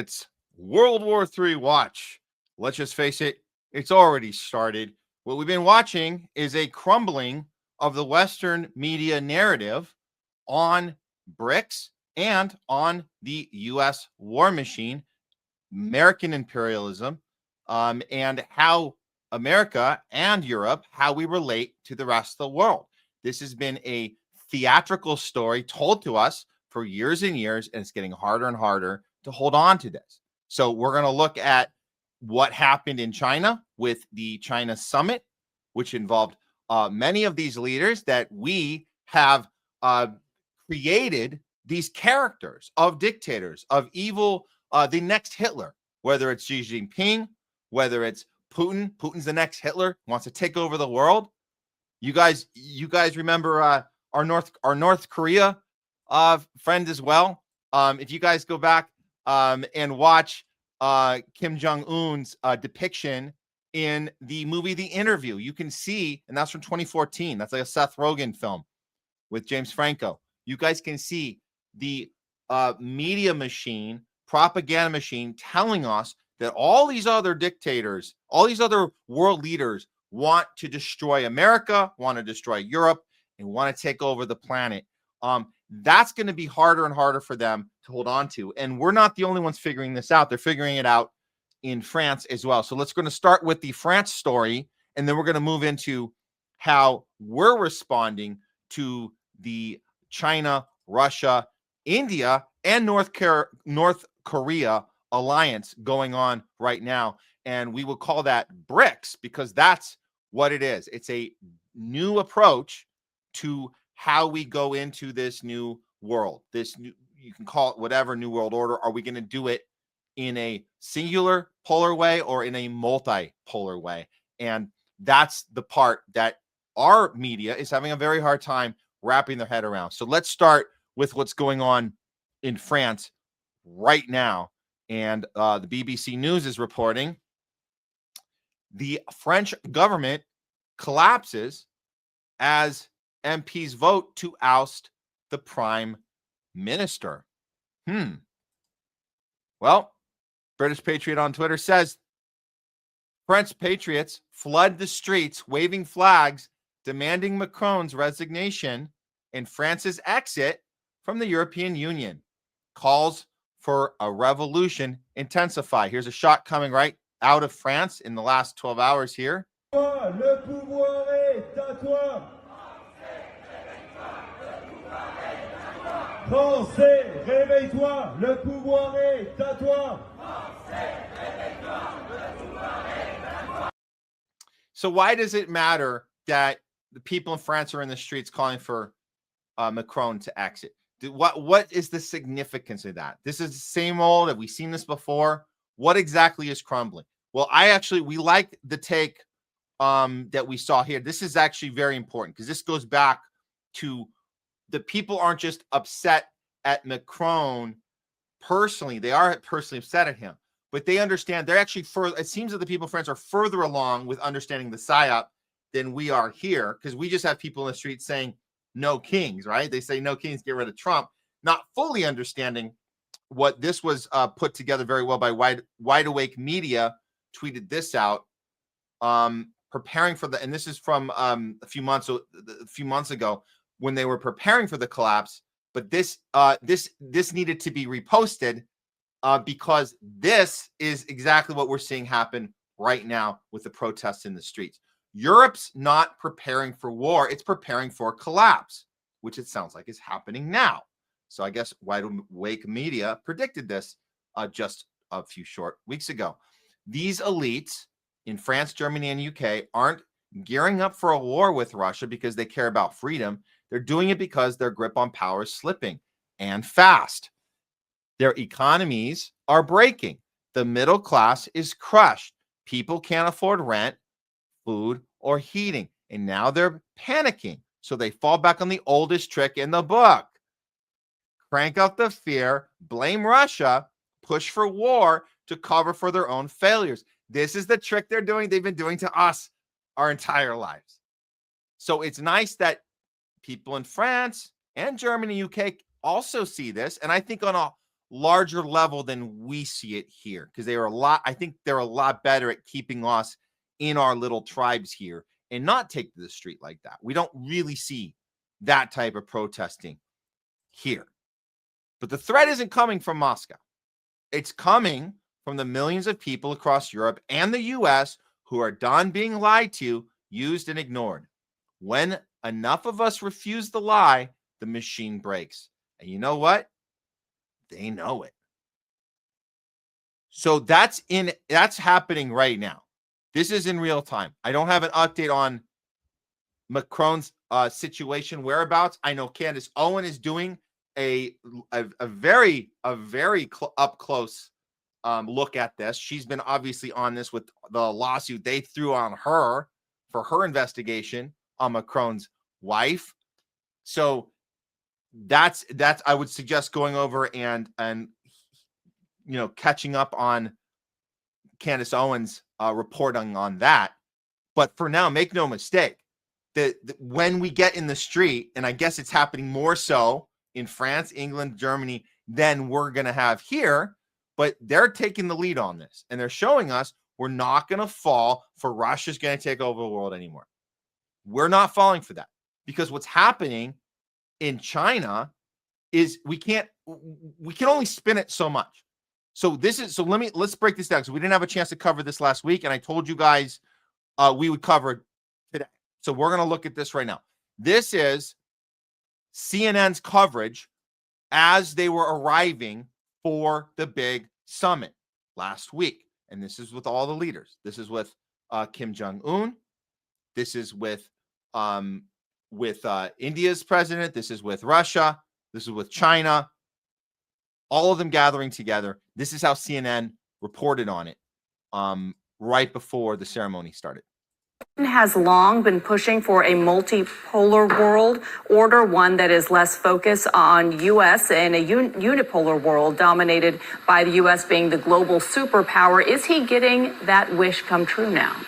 It's World War III watch. Let's just face it, it's already started. What we've been watching is a crumbling of the Western media narrative on BRICS and on the U.S. war machine, American imperialism, and how America and Europe, how we relate to the rest of the world. This has been a theatrical story told to us for years and years, and it's getting harder and harder to hold on to this. So we're going to look at what happened in China with the China summit, which involved many of these leaders that we have created these characters of dictators, of evil, the next Hitler, whether it's Xi Jinping, whether it's Putin. Putin's the next Hitler, wants to take over the world. You guys remember our North Korea friend as well. If you guys go back and watch Kim Jong-un's depiction in the movie The Interview, you can see, and that's from 2014. That's like a Seth Rogen film with James Franco. You guys can see the media machine, propaganda machine telling us that all these other dictators, all these other world leaders want to destroy America, want to destroy Europe, and want to take over the planet. That's going to be harder and harder for them to hold on to. And we're not the only ones figuring this out. They're figuring it out in France as well. So let's going to start with the France story, and then we're going to move into how we're responding to the China, Russia, India, and North Korea alliance going on right now. And we will call that BRICS because that's what it is. It's a new approach to how we go into this new world. This new, you can call it whatever, new world order. Are we going to do it in a singular polar way or in a multipolar way? And that's the part that our media is having a very hard time wrapping their head around. So let's start with what's going on in France right now. And the BBC News is reporting the French government collapses as MPs vote to oust the prime minister. Well, British Patriot on Twitter says French patriots flood the streets waving flags demanding Macron's resignation and France's exit from the European Union. Calls for a revolution intensify. Here's a shot coming right out of France in the last 12 hours here. Le pouvoir est à toi. Français, réveille-toi, le pouvoir est à toi. So why does it matter that the people in France are in the streets calling for Macron to exit? What is the significance of that? This is the same old. Have we seen this before? What exactly is crumbling? Well, we like the take that we saw here. This is actually very important because this goes back to the people aren't just upset at Macron personally. They are personally upset at him, but they understand they're actually further. It seems that the people in France are further along with understanding the psyop than we are here because we just have people in the street saying no kings, right? They say no kings, get rid of Trump, not fully understanding what this was put together very well by Wide Awake Media. Tweeted this out, preparing for and this is from a few months ago when they were preparing for the collapse. But this needed to be reposted because this is exactly what we're seeing happen right now with the protests in the streets. Europe's not preparing for war. It's preparing for collapse, which it sounds like is happening now. So I guess Wide Awake Media predicted this just a few short weeks ago. These elites in France, Germany, and UK aren't gearing up for a war with Russia because they care about freedom. They're doing it because their grip on power is slipping and fast. Their economies are breaking. The middle class is crushed. People can't afford rent, food, or heating. And now they're panicking. So they fall back on the oldest trick in the book. Crank up the fear, blame Russia, push for war to cover for their own failures. This is the trick they've been doing to us our entire lives. So it's nice that people in France and Germany, UK also see this. And I think on a larger level than we see it here, because I think they're a lot better at keeping us in our little tribes here and not take to the street like that. We don't really see that type of protesting here. But the threat isn't coming from Moscow. It's coming from the millions of people across Europe and the US who are done being lied to, used, and ignored. When enough of us refuse the lie, the machine breaks. And you know what? They know it. So that's happening right now. This is in real time. I don't have an update on Macron's situation whereabouts. I know Candace Owen is doing a very up close look at this. She's been obviously on this with the lawsuit they threw on her for her investigation on Macron's wife. So that's I would suggest going over and catching up on Candace Owens reporting on that. But for now, make no mistake that when we get in the street, and I guess it's happening more so in France, England, Germany than we're going to have here, but they're taking the lead on this, and they're showing us we're not going to fall for Russia's going to take over the world anymore. We're not falling for that, because what's happening in China is we can only spin it so much. So let's break this down, because we didn't have a chance to cover this last week, and I told you guys we would cover it today. So we're going to look at this right now. This is CNN's coverage as they were arriving for the big summit last week. And this is with all the leaders. This is with Kim Jong-un. This is with India's president. This is with Russia. This is with China. All of them gathering together. This is how CNN reported on it right before the ceremony started. Has long been pushing for a multipolar world order, one that is less focused on U.S. and a unipolar world dominated by the U.S. being the global superpower. Is he getting that wish come true now?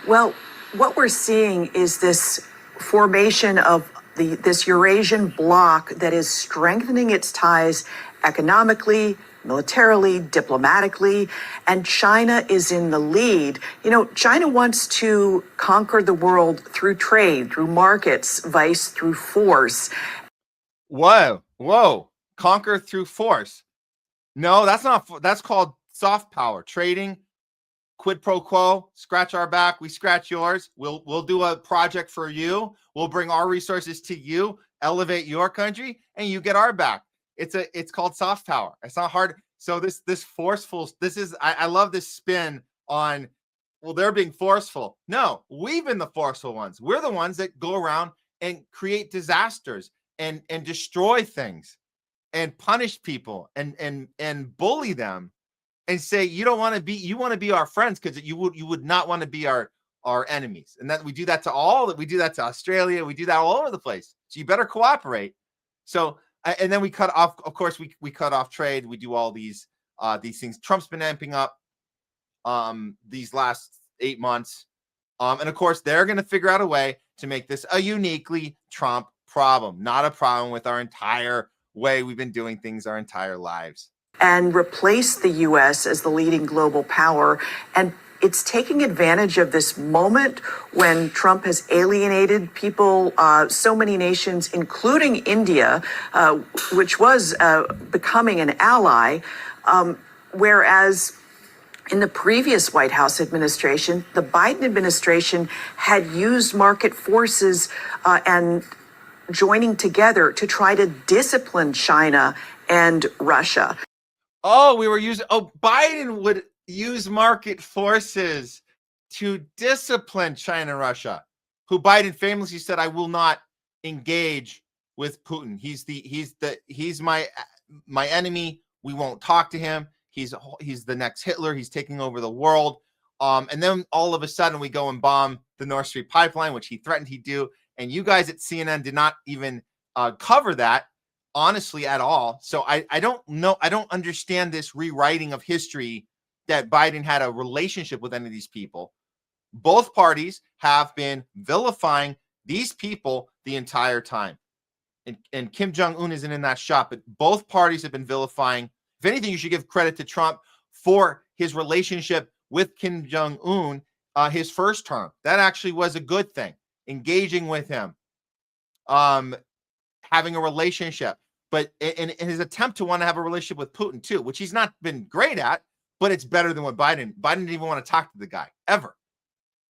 Well, what we're seeing is this formation of this Eurasian bloc that is strengthening its ties economically, militarily, diplomatically, and China is in the lead. China wants to conquer the world through trade, through markets, vice through force. Whoa. Conquer through force. No, that's called soft power. Trading, quid pro quo, scratch our back, we scratch yours. We'll do a project for you. We'll bring our resources to you, elevate your country, and you get our back. It's called soft power. It's not hard. So this forceful, I love this spin on, well, they're being forceful. No, we've been the forceful ones. We're the ones that go around and create disasters and destroy things and punish people and bully them and say you want to be our friends, because you would not want to be our enemies. And that we do that to Australia, we do that all over the place. So you better cooperate. So and then we cut off, of course, we cut off trade. We do all these things. Trump's been amping up these last 8 months. And of course, they're going to figure out a way to make this a uniquely Trump problem, not a problem with our entire way we've been doing things our entire lives. And replace the U.S. as the leading global power. And it's taking advantage of this moment when Trump has alienated people, so many nations, including India, which was becoming an ally, whereas in the previous White House administration, the Biden administration had used market forces and joining together to try to discipline China and Russia. Biden would use market forces to discipline China and Russia, who Biden famously said, I will not engage with Putin. He's my enemy. We won't talk to him. He's the next Hitler. He's taking over the world. And then all of a sudden we go and bomb the Nord Stream pipeline, which he threatened he'd do. And you guys at CNN did not even cover that, honestly, at all. So I don't know. I don't understand this rewriting of history that Biden had a relationship with any of these people. Both parties have been vilifying these people the entire time. and Kim Jong-un isn't in that shot, but both parties have been vilifying. If anything, you should give credit to Trump for his relationship with Kim Jong-un, his first term. That actually was a good thing. Engaging with him, having a relationship, but in his attempt to want to have a relationship with Putin too, which he's not been great at, but it's better than what Biden didn't even want to talk to the guy ever.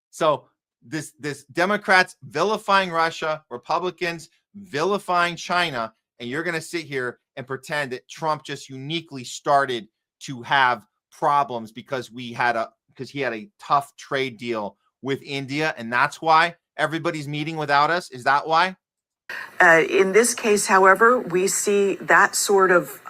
So this Democrats vilifying Russia, Republicans vilifying China, and you're going to sit here and pretend that Trump just uniquely started to have problems because he had a tough trade deal with India, and that's why everybody's meeting without us. Is that why? In this case, however, we see that sort of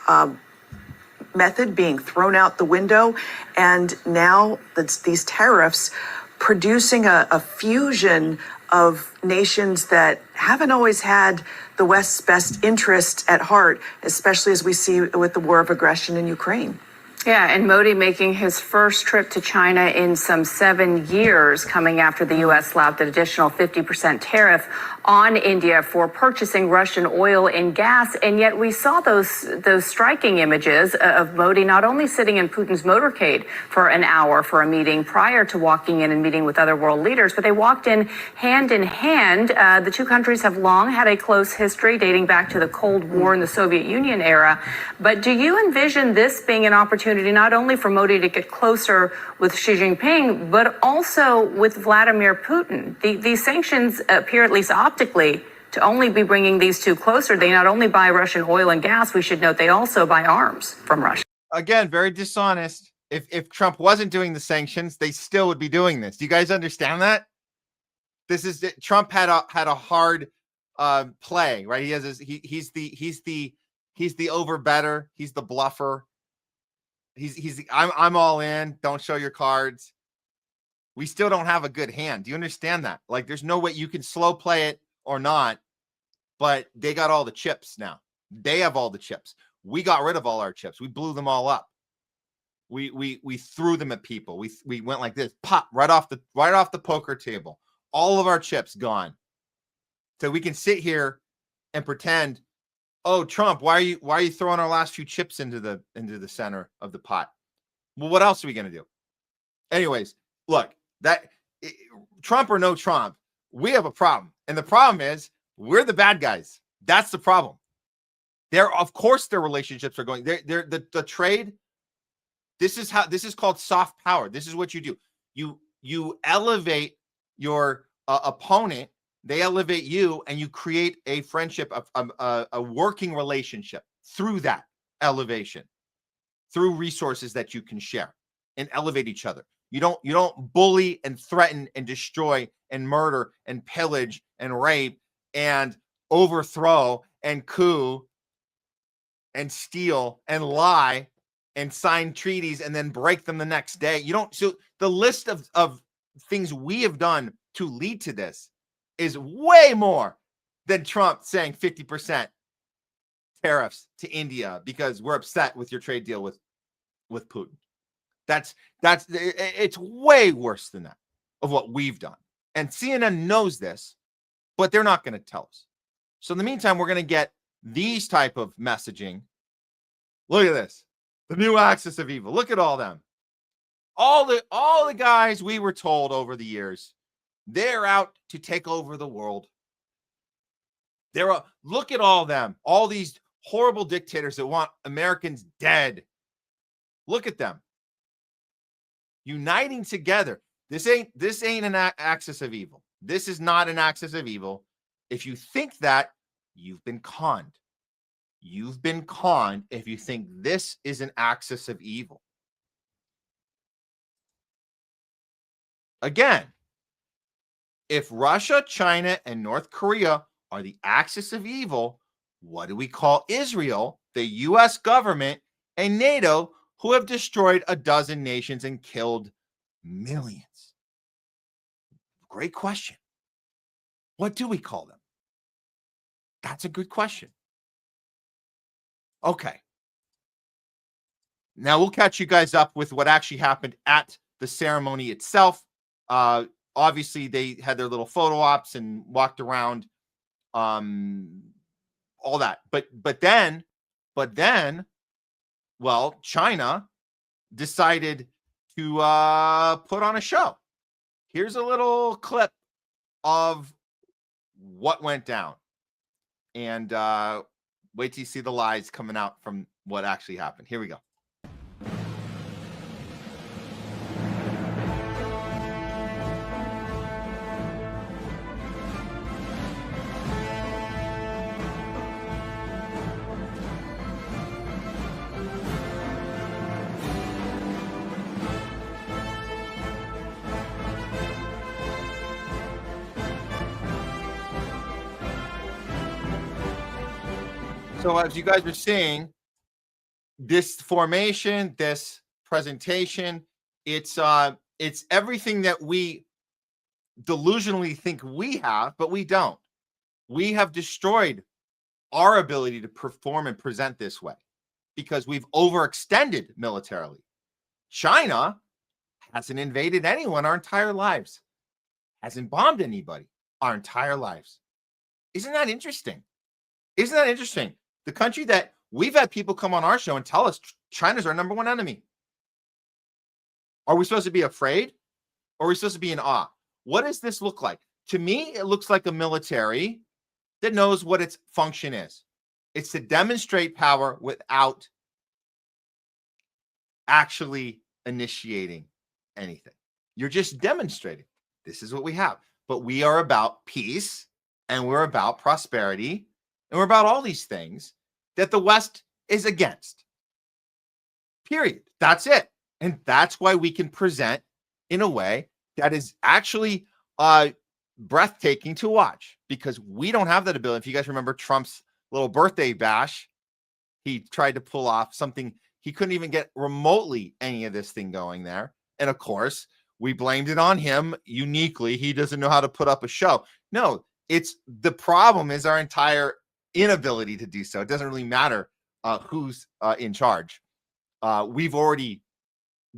method being thrown out the window, and now these tariffs producing a fusion of nations that haven't always had the West's best interest at heart, especially as we see with the war of aggression in Ukraine. Yeah, and Modi making his first trip to China in some 7 years, coming after the U.S. slapped an additional 50% tariff on India for purchasing Russian oil and gas. And yet we saw those striking images of Modi not only sitting in Putin's motorcade for an hour for a meeting prior to walking in and meeting with other world leaders, but they walked in hand. The two countries have long had a close history dating back to the Cold War in the Soviet Union era. But do you envision this being an opportunity not only for Modi to get closer with Xi Jinping, but also with Vladimir Putin? These sanctions appear, at least optically, to only be bringing these two closer. They not only buy Russian oil and gas, we should note they also buy arms from Russia. Again, very dishonest. If Trump wasn't doing the sanctions, they still would be doing this. Do you guys understand that? Trump had a hard play, right? He's the overbetter. He's the bluffer. I'm all in. Don't show your cards. We still don't have a good hand. Do you understand that? Like, there's no way you can slow play it or not, but they got all the chips now. They have all the chips. We got rid of all our chips. We blew them all up. We threw them at people. We went like this, pop right off the poker table. All of our chips gone. So we can sit here and pretend, oh, Trump, why are you throwing our last few chips into the center of the pot? Well, what else are we going to do? Anyways, look, Trump or no Trump, we have a problem. And the problem is we're the bad guys. That's the problem. Of course, their relationships are going. The trade. This is called soft power. This is what you do. You elevate your opponent. They elevate you, and you create a friendship, a working relationship through that elevation, through resources that you can share and elevate each other. You don't bully and threaten and destroy and murder and pillage and rape and overthrow and coup and steal and lie and sign treaties and then break them the next day. You don't. So the list of things we have done to lead to this is way more than Trump saying 50% tariffs to India because we're upset with your trade deal with Putin. It's way worse than that of what we've done. And CNN knows this, but they're not going to tell us. So in the meantime, we're going to get these type of messaging. Look at this. The new axis of evil. Look at all them. All the guys we were told over the years, they're out to take over the world. Look at all them. All these horrible dictators that want Americans dead. Look at them. Uniting together. This ain't an axis of evil. This is not an axis of evil. If you think that, you've been conned. You've been conned if you think this is an axis of evil. Again, if Russia, China, and North Korea are the axis of evil, what do we call Israel, the U.S. government, and NATO, who have destroyed a dozen nations and killed millions? Great question. What do we call them? That's a good question. Okay. Now we'll catch you guys up with what actually happened at the ceremony itself. Obviously, they had their little photo ops and walked around all that. But then, well, China decided to put on a show. Here's a little clip of what went down. And wait till you see the lies coming out from what actually happened. Here we go. So as you guys are seeing, this formation, this presentation, it's everything that we delusionally think we have, but we don't. We have destroyed our ability to perform and present this way because we've overextended militarily. China hasn't invaded anyone our entire lives, hasn't bombed anybody our entire lives. Isn't that interesting? Isn't that interesting? The country that we've had people come on our show and tell us China's our number one enemy. Are we supposed to be afraid or are we supposed to be in awe? What does this look like? To me, it looks like a military that knows what its function is. It's to demonstrate power without actually initiating anything. You're just demonstrating. This is what we have. But we are about peace and we're about prosperity and we're about all these things that the West is against. Period. That's it. And that's why we can present in a way that is actually breathtaking to watch because we don't have that ability. If you guys remember Trump's little birthday bash, he tried to pull off something. He couldn't even get remotely any of this thing going there. And of course, we blamed it on him uniquely. He doesn't know how to put up a show. No, it's the problem is our entire inability to do so. It doesn't really matter who's in charge. We've already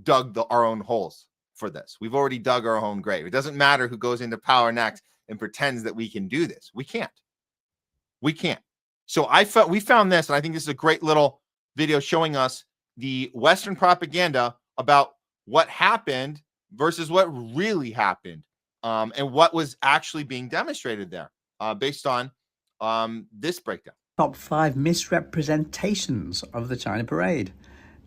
dug our own holes for this. We've already dug our own grave. It doesn't matter who goes into power next and pretends that we can do this. We can't. We can't. So we found this, and I think this is a great little video showing us the Western propaganda about what happened versus what really happened, and what was actually being demonstrated there, based on this breakdown. Top 5 misrepresentations of the China parade.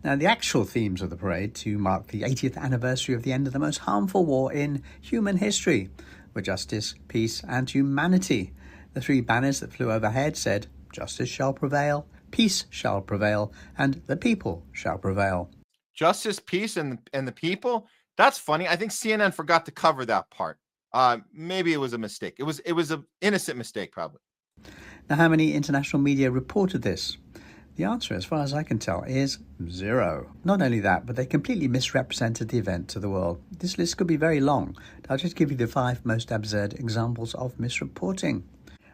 Now, the actual themes of the parade to mark the 80th anniversary of the end of the most harmful war in human history were justice, peace, and humanity. The 3 banners that flew overhead said, "Justice shall prevail, peace shall prevail, and the people shall prevail." Justice, peace, and the people. That's funny. I think CNN forgot to cover that part. Maybe it was a mistake. It was an innocent mistake, probably. Now, how many international media reported this? The answer, as far as I can tell, is 0. Not only that, but they completely misrepresented the event to the world. This list could be very long. I'll just give you the 5 most absurd examples of misreporting.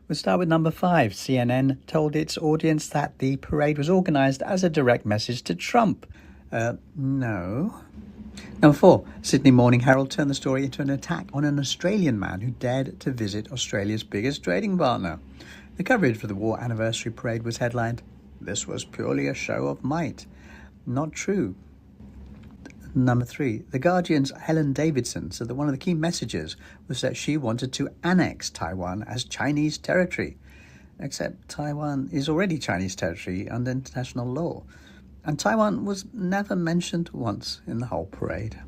We'll start with number 5. CNN told its audience that the parade was organized as a direct message to Trump. No. Number 4. Sydney Morning Herald turned the story into an attack on an Australian man who dared to visit Australia's biggest trading partner. The coverage for the war anniversary parade was headlined, "This was purely a show of might." Not true. Number 3. The Guardian's Helen Davidson said that one of the key messages was that she wanted to annex Taiwan as Chinese territory. Except Taiwan is already Chinese territory under international law. And Taiwan was never mentioned once in the whole parade.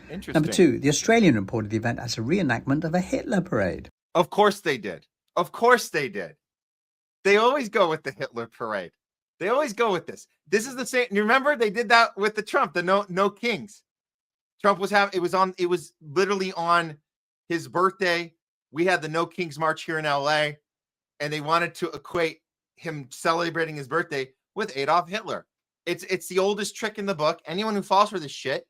Interesting. Number 2. The Australian reported the event as a reenactment of a Hitler parade. Of course they did. Of course they did. They always go with the Hitler parade. They always go with this. This is the same. You remember they did that with the Trump, the no kings. Trump was it was literally on his birthday. We had the No Kings March here in LA, and they wanted to equate him celebrating his birthday with Adolf Hitler. It's the oldest trick in the book. Anyone who falls for this shit,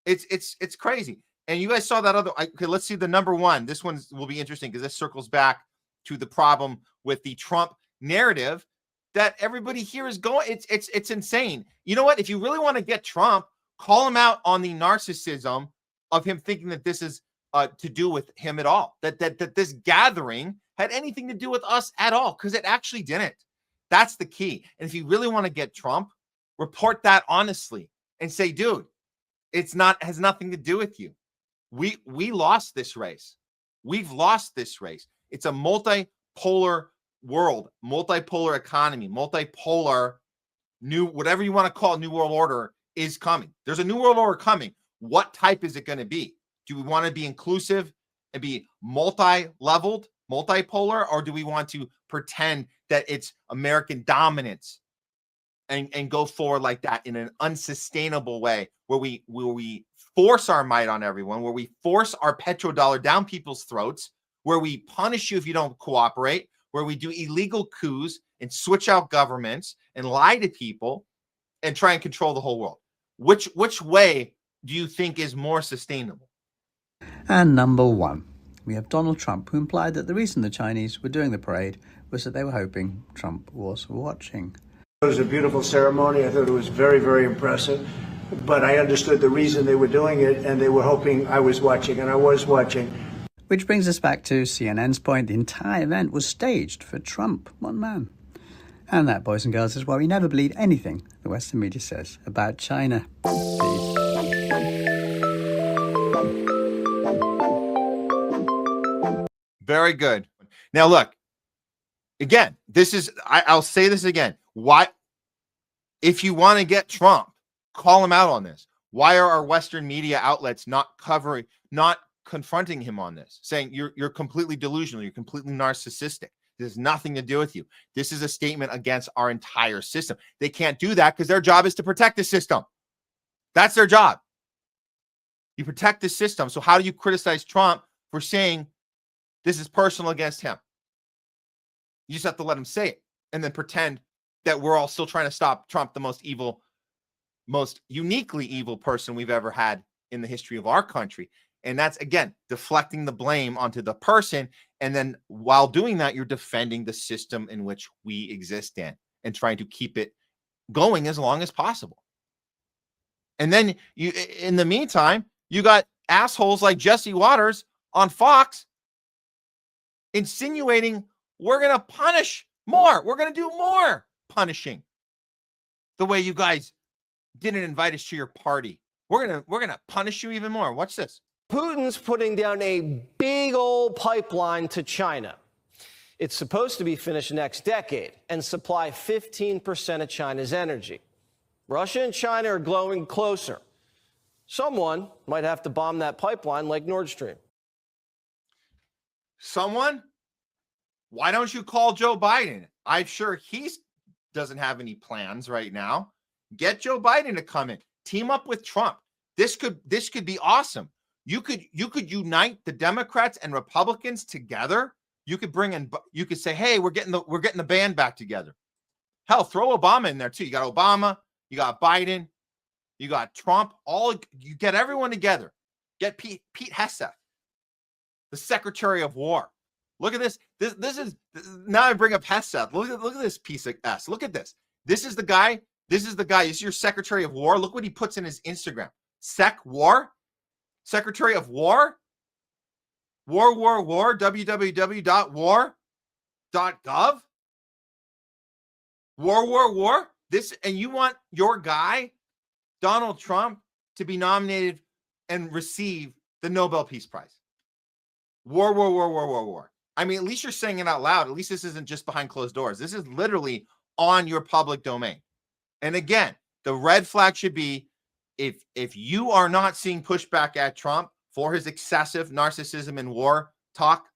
it's crazy. And you guys saw that other. Okay, let's see the number 1. This one will be interesting because this circles back to the problem with the Trump narrative that everybody here is going. It's insane. You know what? If you really want to get Trump, call him out on the narcissism of him thinking that this is to do with him at all. That this gathering had anything to do with us at all, because it actually didn't. That's the key. And if you really want to get Trump, report that honestly and say, dude, has nothing to do with you. We lost this race. We've lost this race. It's a multipolar world, multipolar economy, multipolar new, whatever you want to call it, new world order is coming. There's a new world order coming. What type is it going to be? Do we want to be inclusive and be multi-leveled, multipolar, or do we want to pretend that it's American dominance and go forward like that in an unsustainable way where we force our might on everyone, where we force our petrodollar down people's throats, where we punish you if you don't cooperate, where we do illegal coups and switch out governments and lie to people and try and control the whole world? Which way do you think is more sustainable? And number one, we have Donald Trump, who implied that the reason the Chinese were doing the parade was that they were hoping Trump was watching. It was a beautiful ceremony. I thought it was very, very impressive. But I understood the reason they were doing it, and they were hoping I was watching, and I was watching. Which brings us back to CNN's point. The entire event was staged for Trump, one man. And that, boys and girls, is why we never believe anything the Western media says about China. Peace. Very good. Now, look, again, I'll say this again. Why, if you want to get Trump, call him out on this. Why are our Western media outlets not confronting him on this, saying you're completely delusional, you're completely narcissistic? This has nothing to do with you. This is a statement against our entire system. They can't do that because their job is to protect the system. That's their job. You protect the system. So how do you criticize Trump for saying this is personal against him? You just have to let him say it and then pretend that we're all still trying to stop Trump, the most evil, most uniquely evil person we've ever had in the history of our country. And that's, again, deflecting the blame onto the person. And then while doing that, you're defending the system in which we exist in and trying to keep it going as long as possible. And then you, in the meantime, you got assholes like Jesse Waters on Fox insinuating we're going to punish more. We're going to do more punishing the way you guys didn't invite us to your party. We're going to punish you even more. Watch this. Putin's putting down a big old pipeline to China. It's supposed to be finished next decade and supply 15% of China's energy. Russia and China are growing closer. Someone might have to bomb that pipeline like Nord Stream. Someone? Why don't you call Joe Biden? I'm sure he doesn't have any plans right now. Get Joe Biden to come in. Team up with Trump. This could be awesome. You could unite the Democrats and Republicans together. You could say, hey, we're getting the band back together. Hell, throw Obama in there too. You got Obama, you got Biden, you got Trump. You get everyone together. Get Pete Hegseth, the Secretary of War. Look at this. This is now I bring up Hegseth. Look at this piece of S. Look at this. This is the guy. This is your Secretary of War. Look what he puts in his Instagram. War. Secretary of War. War. www.war.gov. War. This, and you want your guy, Donald Trump, to be nominated and receive the Nobel Peace Prize. War. I mean, at least you're saying it out loud. At least this isn't just behind closed doors. This is literally on your public domain. And again, the red flag should be if you are not seeing pushback at Trump for his excessive narcissism and war talk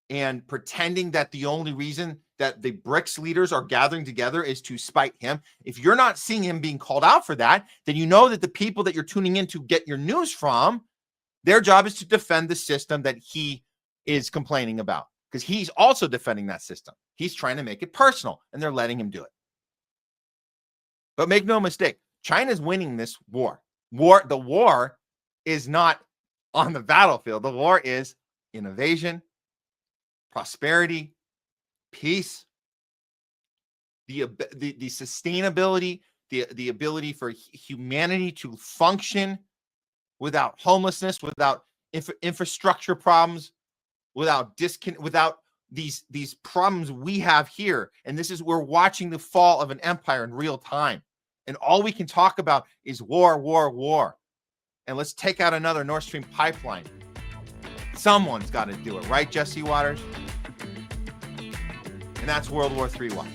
and pretending that the only reason that the BRICS leaders are gathering together is to spite him. If you're not seeing him being called out for that, then you know that the people that you're tuning in to get your news from, their job is to defend the system that he is complaining about, because he's also defending that system. He's trying to make it personal, and they're letting him do it. But make no mistake, China's winning this war. The war is not on the battlefield. The war is innovation, prosperity, peace, the sustainability, the ability for humanity to function without homelessness, without infrastructure problems, without these problems we have here. And this is, we're watching the fall of an empire in real time. And all we can talk about is war, war, war. And let's take out another Nord Stream pipeline. Someone's got to do it, right, Jesse Waters? And that's World War III watch.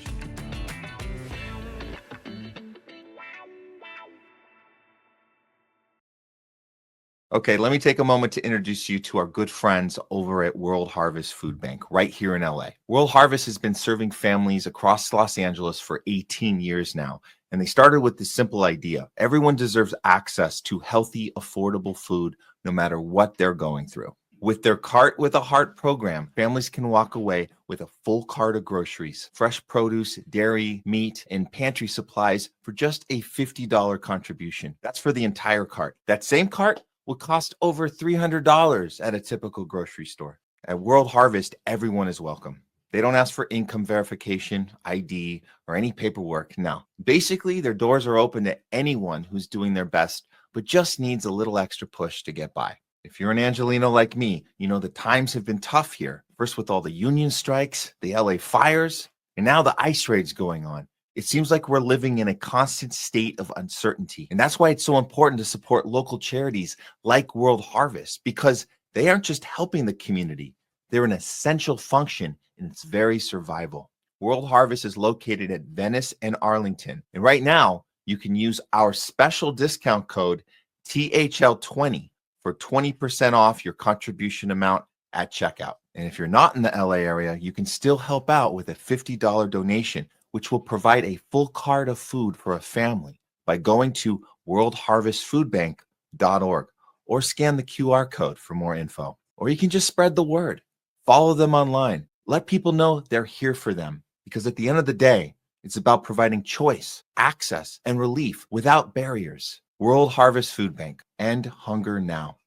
Okay, let me take a moment to introduce you to our good friends over at World Harvest Food Bank right here in LA. World Harvest has been serving families across Los Angeles for 18 years now. And they started with this simple idea: everyone deserves access to healthy, affordable food, no matter what they're going through. With their Cart with a Heart program, families can walk away with a full cart of groceries, fresh produce, dairy, meat, and pantry supplies for just a $50 contribution. That's for the entire cart. That same cart will cost over $300 at a typical grocery store. At World Harvest, everyone is welcome. They don't ask for income verification, ID, or any paperwork. No. Basically, their doors are open to anyone who's doing their best, but just needs a little extra push to get by. If you're an Angelino like me, you know the times have been tough here. First with all the union strikes, the LA fires, and now the ICE raids going on. It seems like we're living in a constant state of uncertainty. And that's why it's so important to support local charities like World Harvest, because they aren't just helping the community. They're an essential function in its very survival. World Harvest is located at Venice and Arlington. And right now, you can use our special discount code THL20 for 20% off your contribution amount at checkout. And if you're not in the LA area, you can still help out with a $50 donation, which will provide a full cart of food for a family by going to worldharvestfoodbank.org or scan the QR code for more info. Or you can just spread the word. Follow them online. Let people know they're here for them, because at the end of the day, it's about providing choice, access, and relief without barriers. World Harvest Food Bank. End hunger now.